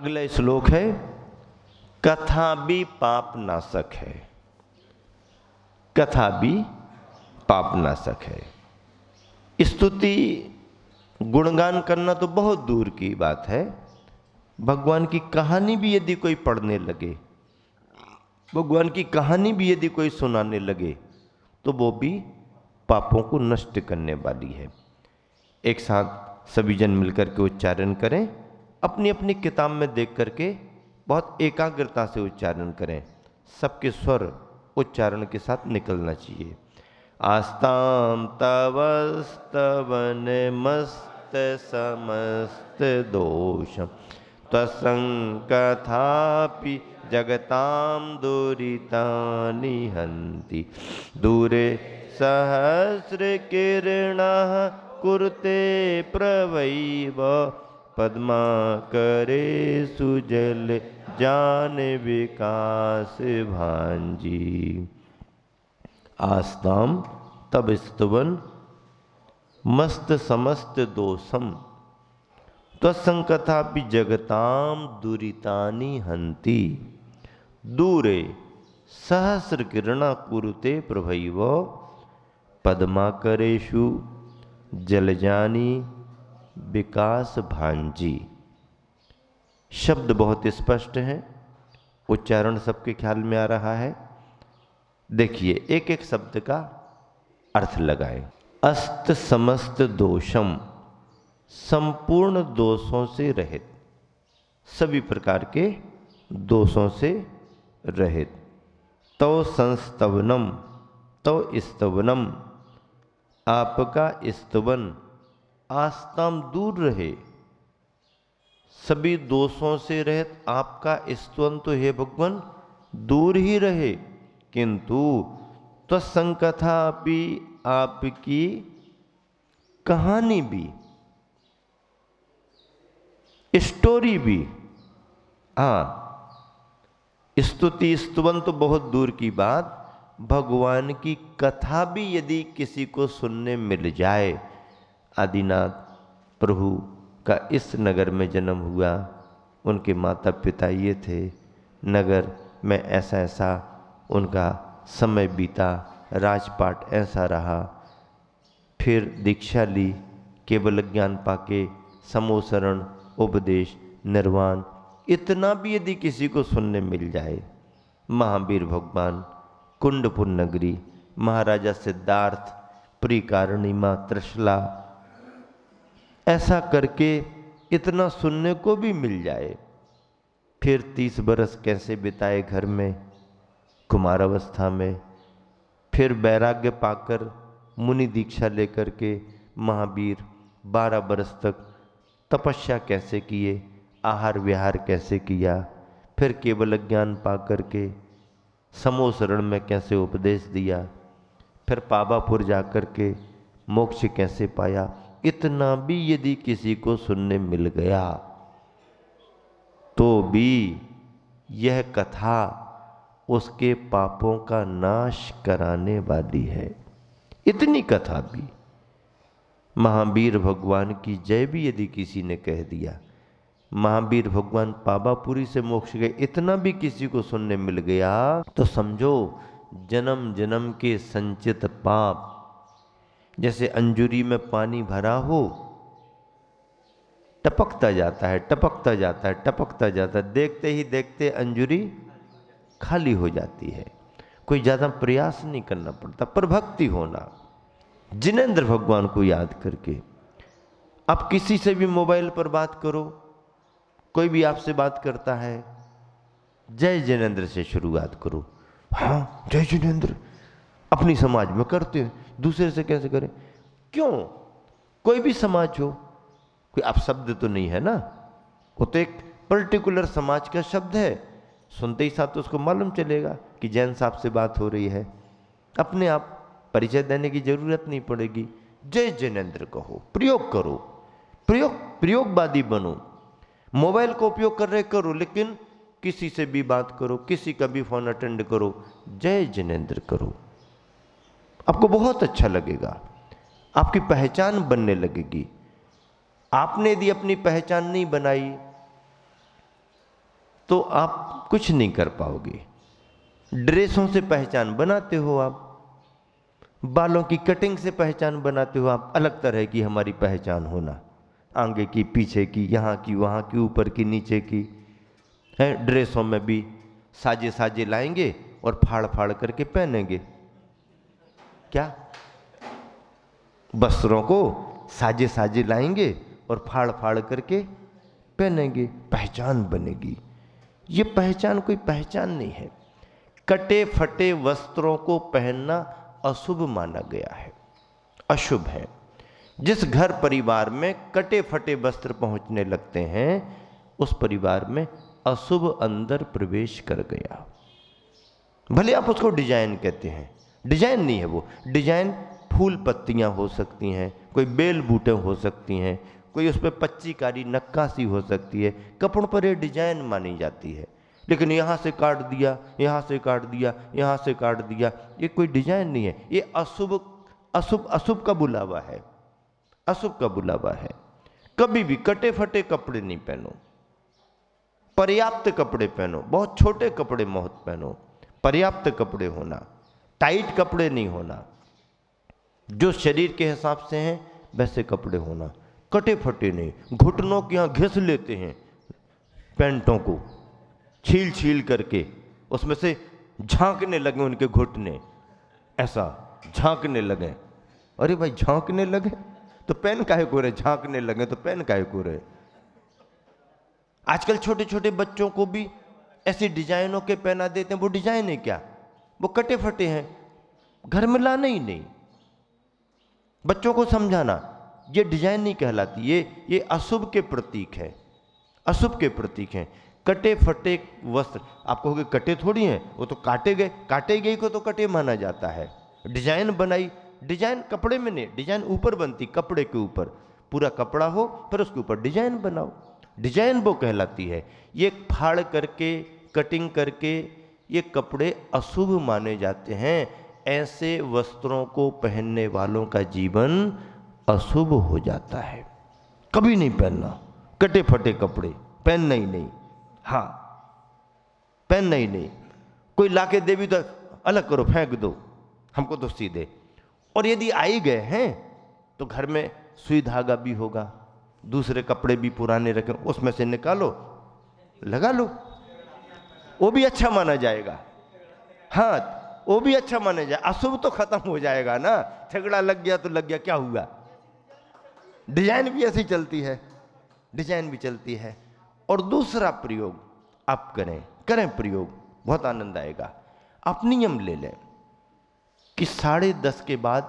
अगला श्लोक है, कथा भी पाप नाशक है। कथा भी पाप नाशक है। स्तुति गुणगान करना तो बहुत दूर की बात है, भगवान की कहानी भी यदि कोई पढ़ने लगे, भगवान की कहानी भी यदि कोई सुनाने लगे, तो वो भी पापों को नष्ट करने वाली है। एक साथ सभी जन मिलकर के उच्चारण करें, अपनी अपनी किताब में देख करके बहुत एकाग्रता से उच्चारण करें। सबके स्वर उच्चारण के साथ निकलना चाहिए। आस्ताम तवस्तवन मस्त समस्त दोषम त्वसंकथापि जगताम दुरितानि हन्ति दूरे सहस्र किरणः कुरुते प्रवैव पद्मा करे सुजल जान विकास भांजी। आस्ताम तब स्तवन मस्त समस्त दोषम त्वसंकथा भी जगताम दुरितानि हन्ति दूरे सहस्र किरणा कुरुते प्रभैव पद्माकरेषु जलजानी विकास भांजी। शब्द बहुत स्पष्ट हैं, उच्चारण सबके ख्याल में आ रहा है। देखिए एक एक शब्द का अर्थ लगाएं। अस्त समस्त दोषम, संपूर्ण दोषों से रहित, सभी प्रकार के दोषों से रहित। तो संस्तवनम, तो स्तवनम, आपका स्तवन, आस्ताम दूर रहे, सभी दोषों से रहित आपका स्तवन तो हे भगवान दूर ही रहे, किंतु त्वसंकथा भी, आपकी कहानी भी, स्टोरी भी। हाँ, स्तुति स्तवन तो बहुत दूर की बात, भगवान की कथा भी यदि किसी को सुनने मिल जाए। आदिनाथ प्रभु का इस नगर में जन्म हुआ, उनके माता पिता ये थे, नगर में ऐसा ऐसा उनका समय बीता, राजपाट ऐसा रहा, फिर दीक्षा ली, केवल ज्ञान पाके समोसरण उपदेश निर्वाण, इतना भी यदि किसी को सुनने मिल जाए। महावीर भगवान, कुंडपुर नगरी, महाराजा सिद्धार्थ, प्रिकारिणी माँ त्रिशला, ऐसा करके इतना सुनने को भी मिल जाए। फिर 30 बरस कैसे बिताए घर में कुमार अवस्था में, फिर वैराग्य पाकर मुनि दीक्षा लेकर के महावीर 12 बरस तक तपस्या कैसे किए, आहार विहार कैसे किया, फिर केवल ज्ञान पाकर के समोसरण में कैसे उपदेश दिया, फिर पावापुर जाकर के मोक्ष कैसे पाया, इतना भी यदि किसी को सुनने मिल गया तो भी यह कथा उसके पापों का नाश कराने वाली है। इतनी कथा भी, महावीर भगवान की जय भी यदि किसी ने कह दिया, महावीर भगवान पावापुरी से मोक्ष गए, इतना भी किसी को सुनने मिल गया, तो समझो जन्म जन्म के संचित पाप, जैसे अंजुरी में पानी भरा हो, टपकता जाता है, टपकता जाता है, टपकता जाता है, देखते ही देखते अंजुरी खाली हो जाती है। कोई ज़्यादा प्रयास नहीं करना पड़ता, पर भक्ति होना। जिनेंद्र भगवान को याद करके आप किसी से भी मोबाइल पर बात करो, कोई भी आपसे बात करता है, जय जिनेंद्र से शुरुआत करो। हाँ जय जिनेंद्र, अपनी समाज में करते हैं, दूसरे से कैसे करें? क्यों? कोई भी समाज हो, कोई अपशब्द तो नहीं है ना, वो तो एक पर्टिकुलर समाज का शब्द है। सुनते ही साथ तो उसको मालूम चलेगा कि जैन साहब से बात हो रही है, अपने आप परिचय देने की जरूरत नहीं पड़ेगी। जय जिनेंद्र कहो, प्रयोग करो, प्रयोगवादी बनो। मोबाइल का उपयोग कर रहे करो, लेकिन किसी से भी बात करो, किसी का भी फोन अटेंड करो, जय जिनेंद्र करो, आपको बहुत अच्छा लगेगा, आपकी पहचान बनने लगेगी। आपने यदि अपनी पहचान नहीं बनाई तो आप कुछ नहीं कर पाओगे। ड्रेसों से पहचान बनाते हो आप, बालों की कटिंग से पहचान बनाते हो आप, अलग तरह की हमारी पहचान होना, आगे की, पीछे की, यहाँ की, वहाँ की, ऊपर की, नीचे की है। ड्रेसों में भी साजे साजे लाएंगे और फाड़ फाड़ करके पहनेंगे। क्या? वस्त्रों को साजे साजे लाएंगे और फाड़ फाड़ करके पहनेंगे, पहचान बनेगी। ये पहचान कोई पहचान नहीं है। कटे फटे वस्त्रों को पहनना अशुभ माना गया है, अशुभ है। जिस घर परिवार में कटे फटे वस्त्र पहुंचने लगते हैं, उस परिवार में अशुभ अंदर प्रवेश कर गया। भले आप उसको डिजाइन कहते हैं, डिजाइन नहीं है वो। डिजाइन फूल पत्तियां हो सकती हैं, कोई बेल बूटे हो सकती हैं, कोई उस पर पच्चीकारी नक्काशी हो सकती है, कपड़ों पर ये डिजाइन मानी जाती है। लेकिन यहाँ से काट दिया, यहाँ से काट दिया, यहाँ से काट दिया, ये कोई डिजाइन नहीं है। ये अशुभ अशुभ अशुभ का बुलावा है, अशुभ का बुलावा है। कभी भी कटे फटे कपड़े नहीं पहनो, पर्याप्त कपड़े पहनो। बहुत छोटे कपड़े मत पहनो, पर्याप्त कपड़े होना, टाइट कपड़े नहीं होना, जो शरीर के हिसाब से हैं वैसे कपड़े होना। कटे फटे नहीं। घुटनों के यहाँ घिस लेते हैं पैंटों को, छील छील करके उसमें से झांकने लगे उनके घुटने, ऐसा झांकने लगे। अरे भाई झांकने लगे तो पेन काहे को रहे, झांकने लगे तो पेन काहे को रहे। आजकल छोटे छोटे बच्चों को भी ऐसी डिजाइनों के पहना देते हैं। वो डिजाइन है क्या? वो कटे फटे हैं, घर में लाना ही नहीं। बच्चों को समझाना ये डिजाइन नहीं कहलाती, ये अशुभ के प्रतीक है, अशुभ के प्रतीक हैं कटे फटे वस्त्र। आप कहोगे कटे थोड़ी हैं, वो तो काटे गए, काटे गए को तो कटे माना जाता है। डिजाइन बनाई, डिजाइन कपड़े में नहीं, डिजाइन ऊपर बनती, कपड़े के ऊपर। पूरा कपड़ा हो फिर उसके ऊपर डिजाइन बनाओ, डिजाइन वो कहलाती है। ये फाड़ करके कटिंग करके ये कपड़े अशुभ माने जाते हैं। ऐसे वस्त्रों को पहनने वालों का जीवन अशुभ हो जाता है। कभी नहीं पहनना कटे फटे कपड़े, पहनना ही नहीं। हाँ, पहनना ही नहीं। कोई लाके दे भी तो अलग करो, फेंक दो, हमको तो सीधे। और यदि आई गए हैं तो घर में सुई धागा भी होगा, दूसरे कपड़े भी पुराने रखे, उसमें से निकालो लगा लो, वो भी अच्छा माना जाएगा। हाँ, वो भी अच्छा माना जाए। अशुभ तो खत्म हो जाएगा ना। झगड़ा लग गया तो लग गया, क्या हुआ। डिजाइन भी ऐसी चलती है, डिजाइन भी चलती है। और दूसरा प्रयोग आप करें प्रयोग, बहुत आनंद आएगा। आप नियम ले लें कि 10:30 के बाद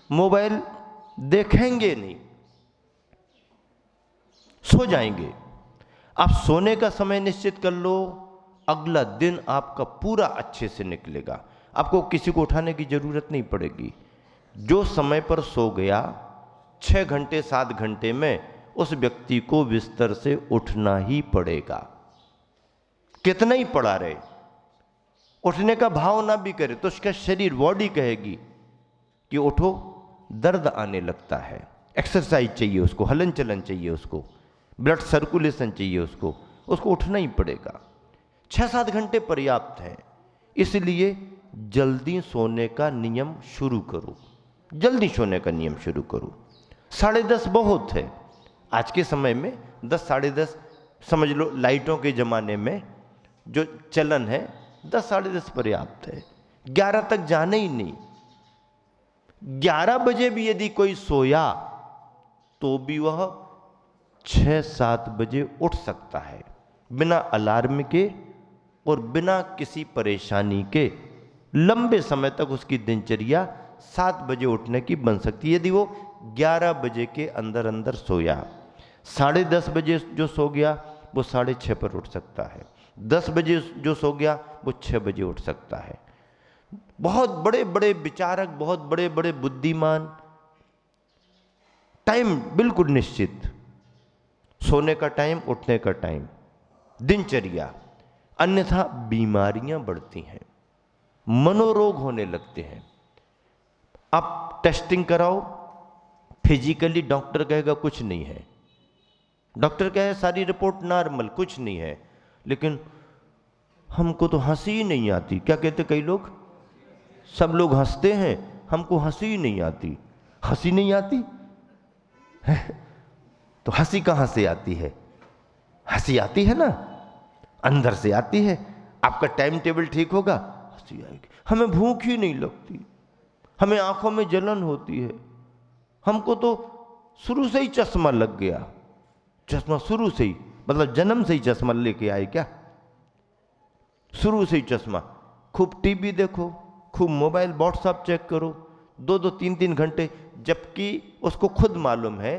मोबाइल देखेंगे नहीं, सो जाएंगे। आप सोने का समय निश्चित कर लो, अगला दिन आपका पूरा अच्छे से निकलेगा। आपको किसी को उठाने की जरूरत नहीं पड़ेगी। जो समय पर सो गया 6 घंटे 7 घंटे में उस व्यक्ति को बिस्तर से उठना ही पड़ेगा। कितना ही पड़ा रहे, उठने का भाव ना भी करे तो उसका शरीर, बॉडी कहेगी कि उठो, दर्द आने लगता है। एक्सरसाइज चाहिए उसको, हलन चलन चाहिए उसको, ब्लड सर्कुलेशन चाहिए उसको उठना ही पड़ेगा। 6-7 घंटे पर्याप्त हैं। इसलिए जल्दी सोने का नियम शुरू करो, जल्दी सोने का नियम शुरू करो। 10:30 बहुत है आज के समय में। 10 साढ़े 10 समझ लो, लाइटों के ज़माने में जो चलन है 10 साढ़े 10 पर्याप्त है। 11 तक जाने ही नहीं। 11 बजे भी यदि कोई सोया तो भी वह 6-7 बजे उठ सकता है, बिना अलार्म के और बिना किसी परेशानी के। लंबे समय तक उसकी दिनचर्या 7 बजे उठने की बन सकती है यदि वो 11 बजे के अंदर अंदर सोया। 10:30 बजे जो सो गया वो 6:30 पर उठ सकता है। 10 बजे जो सो गया वो 6 बजे उठ सकता है। बहुत बड़े बड़े विचारक, बहुत बड़े बड़े बुद्धिमान, टाइम बिल्कुल निश्चित, सोने का टाइम, उठने का टाइम, दिनचर्या। अन्यथा बीमारियां बढ़ती हैं, मनोरोग होने लगते हैं। आप टेस्टिंग कराओ, फिजिकली डॉक्टर कहेगा कुछ नहीं है, डॉक्टर कहे सारी रिपोर्ट नॉर्मल, कुछ नहीं है, लेकिन हमको तो हंसी ही नहीं आती। क्या कहते कई लोग? सब लोग हंसते हैं, हमको हंसी ही नहीं आती। हंसी नहीं आती है? तो हंसी कहाँ से आती है? हंसी आती है ना, अंदर से आती है। आपका टाइम टेबल ठीक होगा, हंसी आएगी। हमें भूख ही नहीं लगती, हमें आंखों में जलन होती है। हमको तो शुरू से ही चश्मा लग गया। चश्मा शुरू से ही, मतलब जन्म से ही चश्मा लेके आए क्या? शुरू से ही चश्मा। खूब टीवी देखो, खूब मोबाइल व्हाट्सएप चेक करो, 2-2 3-3 घंटे, जबकि उसको खुद मालूम है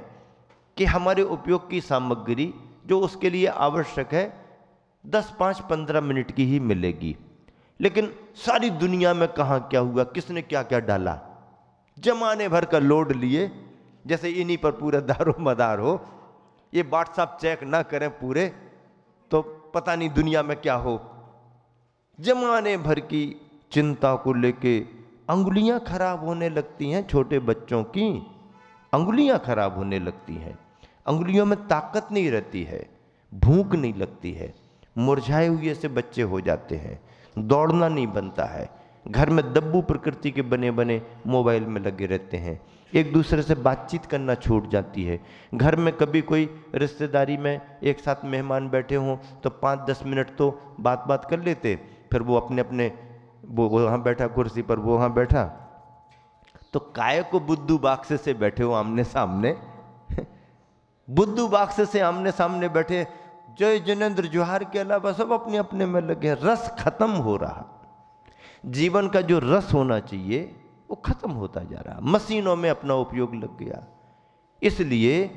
कि हमारे उपयोग की सामग्री जो उसके लिए आवश्यक है 10, 5, 15 मिनट की ही मिलेगी। लेकिन सारी दुनिया में कहाँ क्या हुआ, किसने क्या क्या डाला, जमाने भर का लोड लिए, जैसे इन्हीं पर पूरा दारो मदार हो। ये व्हाट्सएप चेक ना करें पूरे तो पता नहीं दुनिया में क्या हो। जमाने भर की चिंता को लेके अंगुलियां खराब होने लगती हैं। छोटे बच्चों की अंगुलियां खराब होने लगती हैं, अंगुलियों में ताकत नहीं रहती है, भूख नहीं लगती है, मुरझाए हुए से बच्चे हो जाते हैं, दौड़ना नहीं बनता है, घर में दब्बू प्रकृति के बने बने मोबाइल में लगे रहते हैं, एक दूसरे से बातचीत करना छूट जाती है। घर में कभी कोई रिश्तेदारी में एक साथ मेहमान बैठे हों तो 5-10 मिनट तो बात कर लेते, फिर वो अपने अपने, वो वहाँ बैठा कुर्सी पर, वो वहाँ बैठा, तो काय को बुद्धू बाक्से से बैठे हो आमने सामने बुद्धू बाक्से से आमने सामने बैठे, जय जिनेंद्र जोहार के अलावा सब अपने अपने में लगे। रस खत्म हो रहा, जीवन का जो रस होना चाहिए वो खत्म होता जा रहा, मशीनों में अपना उपयोग लग गया। इसलिए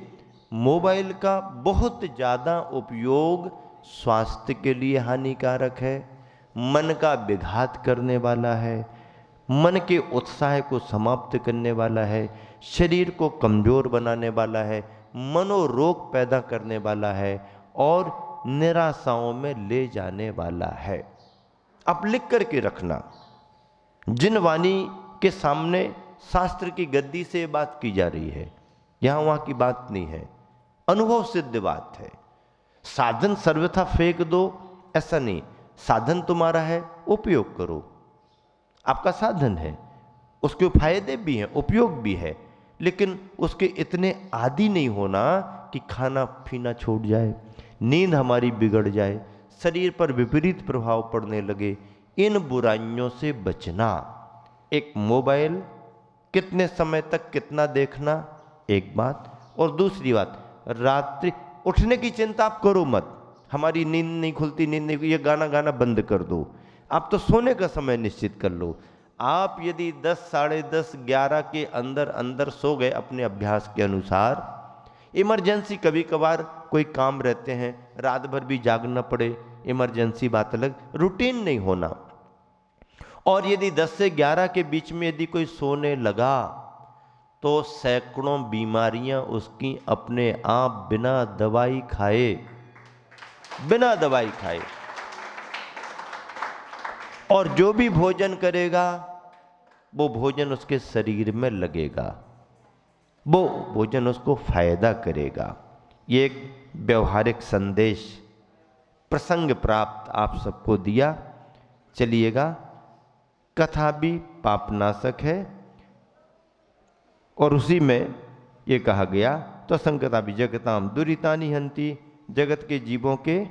मोबाइल का बहुत ज़्यादा उपयोग स्वास्थ्य के लिए हानिकारक है, मन का विघात करने वाला है, मन के उत्साह को समाप्त करने वाला है, शरीर को कमज़ोर बनाने वाला है, मनोरोग पैदा करने वाला है और निराशाओं में ले जाने वाला है। आप लिख करके रखना, जिन वाणी के सामने शास्त्र की गद्दी से बात की जा रही है, यहाँ वहाँ की बात नहीं है, अनुभव सिद्ध बात है। साधन सर्वथा फेंक दो ऐसा नहीं, साधन तुम्हारा है, उपयोग करो। आपका साधन है, उसके फायदे भी हैं, उपयोग भी है, लेकिन उसके इतने आदी नहीं होना कि खाना पीना छूट जाए, नींद हमारी बिगड़ जाए, शरीर पर विपरीत प्रभाव पड़ने लगे। इन बुराइयों से बचना। एक मोबाइल कितने समय तक कितना देखना एक बात, और दूसरी बात, रात्रि उठने की चिंता आप करो मत। हमारी नींद नहीं खुलती, नींद नहीं, ये गाना बंद कर दो। आप तो सोने का समय निश्चित कर लो। आप यदि 10, साढ़े 10, 11 के अंदर सो गए अपने अभ्यास के अनुसार, इमरजेंसी कभी कभार कोई काम रहते हैं, रात भर भी जागना पड़े, इमरजेंसी बात अलग, रूटीन नहीं होना। और यदि 10 से 11 के बीच में यदि कोई सोने लगा तो सैकड़ों बीमारियां उसकी अपने आप बिना दवाई खाए, और जो भी भोजन करेगा वो भोजन उसके शरीर में लगेगा, वो भोजन उसको फायदा करेगा। ये एक व्यवहारिक संदेश प्रसंग प्राप्त आप सबको दिया। चलिएगा, कथा भी पापनाशक है और उसी में ये कहा गया, तो संकता भी जगताम दुरितानि हंति, जगत के जीवों के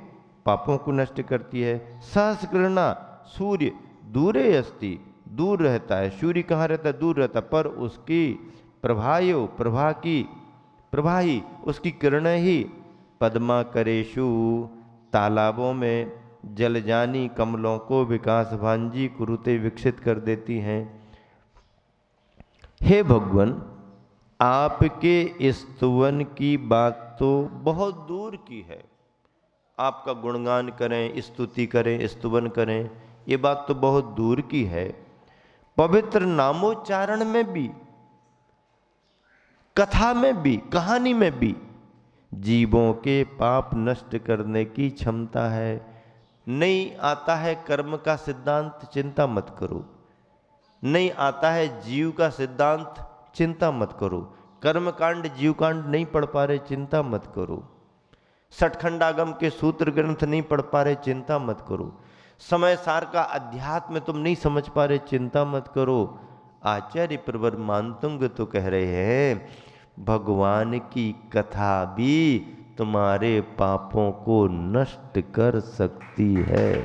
पापों को नष्ट करती है। सहस्रकृणा सूर्य दूरे अस्ति, दूर रहता है, सूर्य कहाँ रहता है? दूर रहता है, पर उसकी प्रभा ही उसकी किरणें ही पद्मा करेशु, तालाबों में जल जानी कमलों को विकास भांजी कुरुते विकसित कर देती हैं। हे भगवान, आपके स्तुवन की बात तो बहुत दूर की है, आपका गुणगान करें, स्तुति करें, स्तुवन करें, ये बात तो बहुत दूर की है। पवित्र नामोच्चारण में भी, कथा में भी, कहानी में भी जीवों के पाप नष्ट करने की क्षमता है। नहीं आता है कर्म का सिद्धांत, चिंता मत करो। नहीं आता है जीव का सिद्धांत, चिंता मत करो। कर्म कांड जीव कांड नहीं पढ़ पा रहे, चिंता मत करो। सठखंडागम के सूत्र ग्रंथ नहीं पढ़ पा रहे, चिंता मत करो। समय सार का अध्यात्म तुम नहीं समझ पा रहे, चिंता मत करो। आचार्य प्रवर मानतुंग तो कह रहे हैं भगवान की कथा भी तुम्हारे पापों को नष्ट कर सकती है।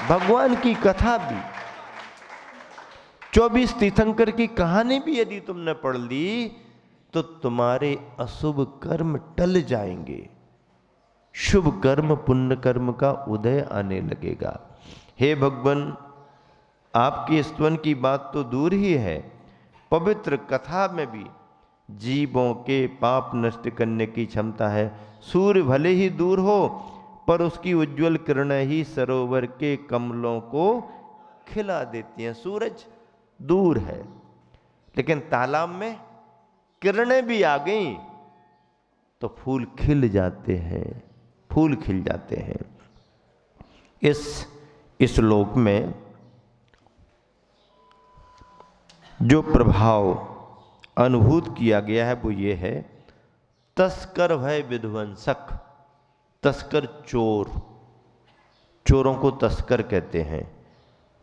भगवान की कथा भी, 24 तीर्थंकर की कहानी भी यदि तुमने पढ़ ली तो तुम्हारे अशुभ कर्म टल जाएंगे, शुभ कर्म पुण्य कर्म का उदय आने लगेगा। हे भगवान, आपके स्तवन की बात तो दूर ही है, पवित्र कथा में भी जीवों के पाप नष्ट करने की क्षमता है। सूर्य भले ही दूर हो पर उसकी उज्जवल किरणें ही सरोवर के कमलों को खिला देती हैं। सूरज दूर है लेकिन तालाब में किरणें भी आ गई तो फूल खिल जाते हैं, फूल खिल जाते हैं। इस श्लोक में जो प्रभाव अनुभूत किया गया है वो ये है, तस्कर भय विध्वंसक। तस्कर चोर, चोरों को तस्कर कहते हैं,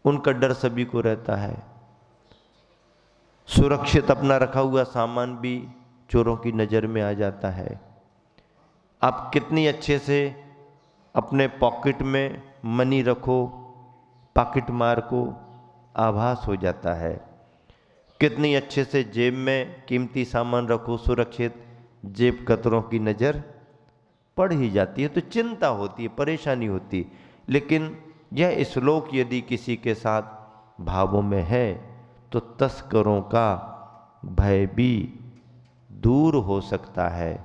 उनका डर सभी को रहता है। सुरक्षित अपना रखा हुआ सामान भी चोरों की नज़र में आ जाता है। आप कितनी अच्छे से अपने पॉकेट में मनी रखो, पॉकेट मार को आभास हो जाता है। कितनी अच्छे से जेब में कीमती सामान रखो सुरक्षित, जेब कतरों की नज़र पड़ ही जाती है तो चिंता होती है, परेशानी होती। लेकिन यह श्लोक यदि किसी के साथ भावों में है तो तस्करों का भय भी दूर हो सकता है,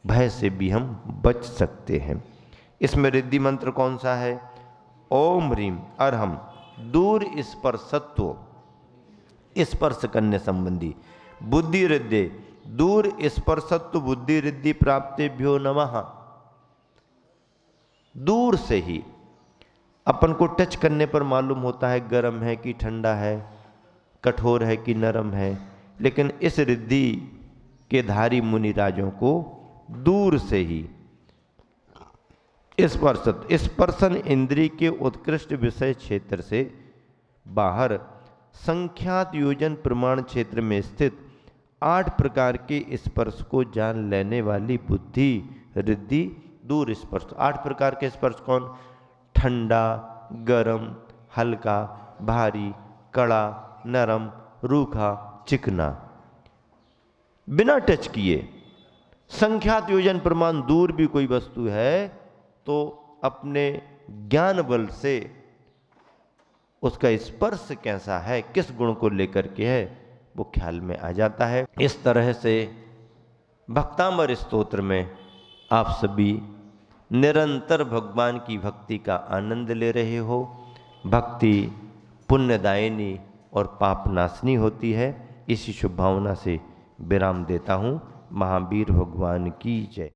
भय से भी हम बच सकते हैं। इसमें रिद्धि मंत्र कौन सा है? ओम ह्रीम अरहम दूर स्पर्शत्व, स्पर्श करने संबंधी। बुद्धि रिद्धि दूर स्पर्शत्व बुद्धि रिद्धि प्राप्तेभ्यो नमः। दूर से ही अपन को टच करने पर मालूम होता है गर्म है कि ठंडा है, कठोर है कि नरम है। लेकिन इस रिद्धि के धारी मुनि राजों को दूर से ही स्पर्शन इंद्रिय के उत्कृष्ट विषय क्षेत्र से बाहर संख्यात योजन प्रमाण क्षेत्र में स्थित 8 प्रकार के स्पर्श को जान लेने वाली बुद्धि रिद्धि दूर स्पर्श। 8 प्रकार के स्पर्श कौन? ठंडा, गरम, हल्का, भारी, कड़ा, नरम, रूखा, चिकना, बिना टच किए। संख्यात योजन प्रमाण दूर भी कोई वस्तु है तो अपने ज्ञान बल से उसका स्पर्श कैसा है, किस गुण को लेकर के है, वो ख्याल में आ जाता है। इस तरह से भक्तामर स्तोत्र में आप सभी निरंतर भगवान की भक्ति का आनंद ले रहे हो। भक्ति पुण्यदायिनी और पापनाशनी होती है। इसी शुभ भावना से विराम देता हूँ। महावीर भगवान की जय।